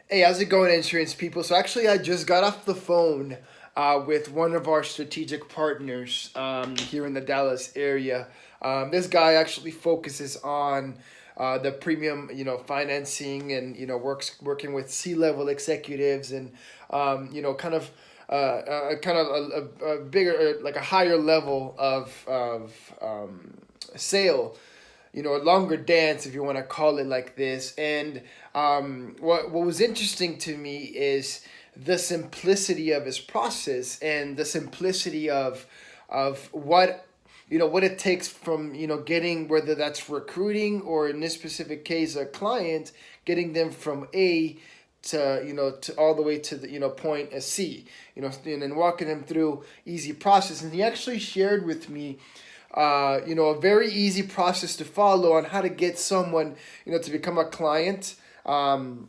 Hey, how's it going, insurance people? So actually, I just got off the phone with one of our strategic partners here in the Dallas area. This guy actually focuses on the premium, financing and working with C-level executives and kind of a bigger, like a higher level of sale, a longer dance if you want to call it like this. And what was interesting to me is the simplicity of his process and the simplicity of what it takes from getting, whether that's recruiting or in this specific case a client, getting them from A to all the way to the point C, and then walking them through easy process. And he actually shared with me a very easy process to follow on how to get someone, to become a client. And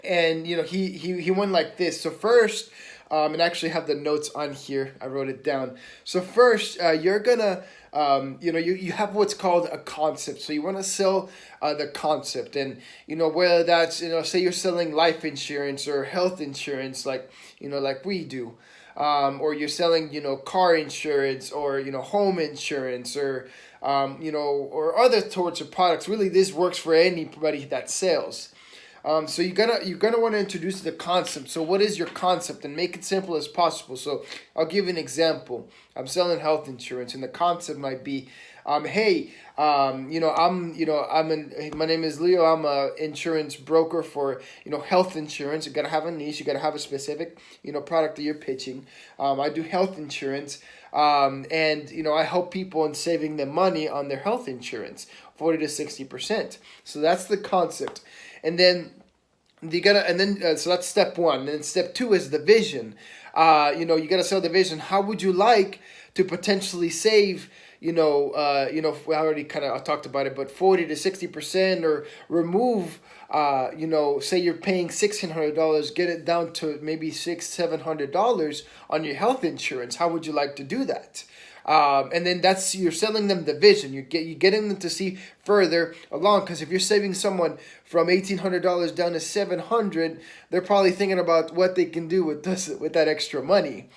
he went like this. So first, and I actually have the notes on here. I wrote it down. So first, you're gonna, you have what's called a concept. So you want to sell the concept, and whether that's say you're selling life insurance or health insurance, like we do. Or you're selling, car insurance or home insurance or other sorts of products. Really, this works for anybody that sells. So you're gonna want to introduce the concept. So what is your concept, and make it simple as possible. So I'll give you an example. I'm selling health insurance, and the concept might be, hey, my name is Leo. I'm a insurance broker for health insurance. You gotta have a niche. You gotta have a specific product that you're pitching. I do health insurance. And I help people in saving them money on their health insurance, 40 to 60%. So that's the concept, and then so that's step one. And then step two is the vision. You gotta sell the vision. How would you like to potentially save? We already kind of talked about it, but 40 to 60%, or remove. Say you're paying $1,600, get it down to maybe $700 on your health insurance. How would you like to do that? And then you're selling them the vision. You're getting them to see further along, because if you're saving someone from $1,800 down to 700, they're probably thinking about what they can do with that extra money.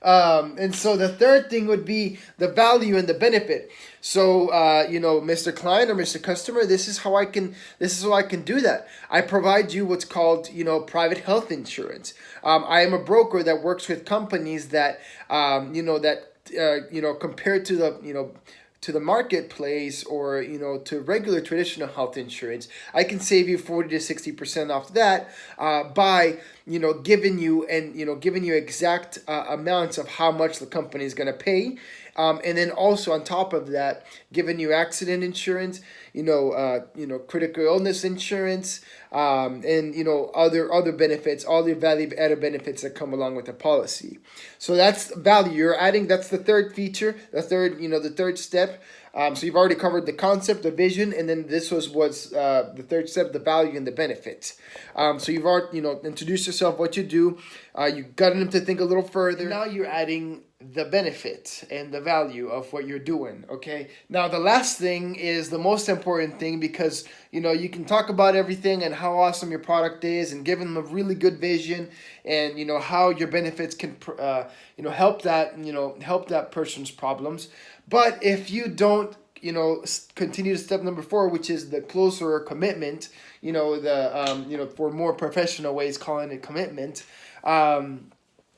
And so the third thing would be the value and the benefit. So, Mr. Client or Mr. Customer, this is how I can do that. I provide you what's called, private health insurance. I am a broker that works with companies that, compared to the marketplace, or to regular traditional health insurance, I can save you 40 to 60% off that, by giving you exact amounts of how much the company is going to pay, and then also on top of that, giving you accident insurance, critical illness insurance, and other benefits, all the value added benefits that come along with the policy. So that's value. That's the third feature, the third step. So you've already covered the concept, the vision, and then this was the third step, the value and the benefits. So you've already introduced yourself, what you do. You got them to think a little further. Now you're adding the benefit and the value of what you're doing. Okay. Now the last thing is the most important thing, because you can talk about everything and how awesome your product is, and give them a really good vision, and how your benefits can help that person's problems. But if you don't continue to step number 4, which is the closer commitment, for more professional ways calling it commitment,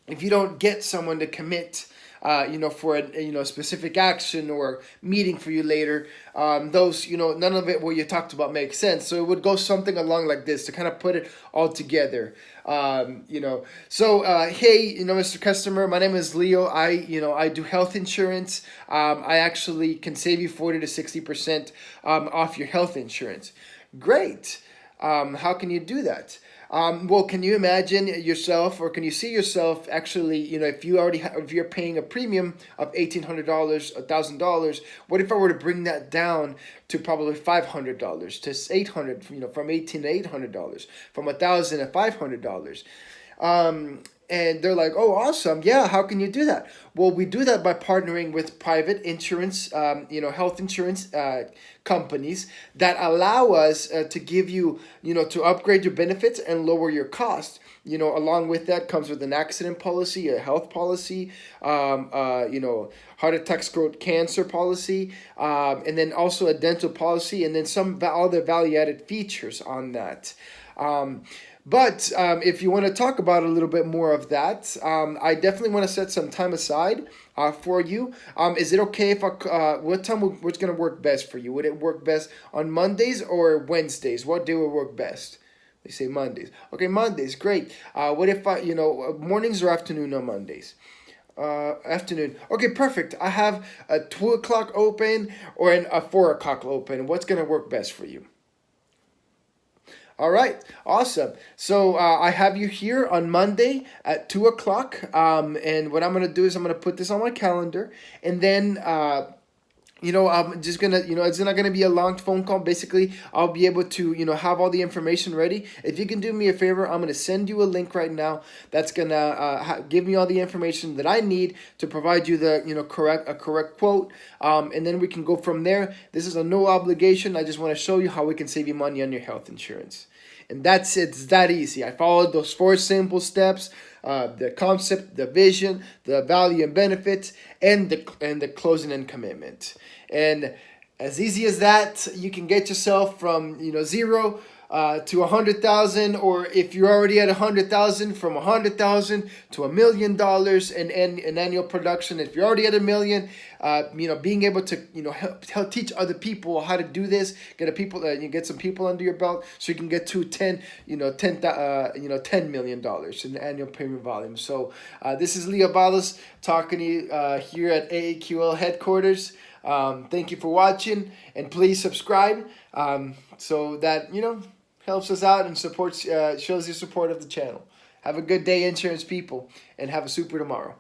if you don't get someone to commit, for a specific action or meeting for you later, those, none of it what you talked about makes sense. So it would go something along like this to kind of put it all together. So hey, Mr. Customer, my name is Leo. I do health insurance. I actually can save you 40 to 60% off your health insurance. Great. How can you do that? Well, can you imagine yourself, or can you see yourself actually, if you're paying a premium of $1,800, $1,000, what if I were to bring that down to probably $500 to 800, from 18 to $800, from 1,000 to $500. And they're like, oh, awesome. Yeah, how can you do that? Well, we do that by partnering with private insurance, health insurance companies that allow us to give you, to upgrade your benefits and lower your cost. Along with that comes with an accident policy, a health policy, heart attack, stroke, cancer policy, and then also a dental policy, and then some other value added features on that. But if you want to talk about a little bit more of that, I definitely want to set some time aside for you. Is it okay if what time what's going to work best for you? Would it work best on Mondays or Wednesdays? What day would work best? They say Mondays. Okay, Mondays, great. What if mornings or afternoon on Mondays? Afternoon. Okay, perfect. I have a 2 o'clock open or a 4 o'clock open. What's going to work best for you? All right, awesome. So I have you here on Monday at 2 o'clock. And what I'm gonna do is I'm gonna put this on my calendar, and then I'm just gonna, it's not gonna be a long phone call. Basically, I'll be able to, have all the information ready. If you can do me a favor, I'm gonna send you a link right now that's gonna give me all the information that I need to provide you the, correct quote. And then we can go from there. This is a no obligation. I just want to show you how we can save you money on your health insurance. And that's it. It's that easy. I followed those 4 simple steps: the concept, the vision, the value and benefits, and the closing and commitment. And as easy as that, you can get yourself from zero to 100,000, or if you're already at 100,000, from 100,000 to $1,000,000 in an annual production. If you're already at 1,000,000, being able to help teach other people how to do this, get some people under your belt, so you can get to $10 million in annual premium volume. So this is Leo Balas talking to you here at AAQL headquarters. Thank you for watching, and please subscribe so that helps us out and supports shows your support of the channel. Have a good day, insurance people, and have a super tomorrow.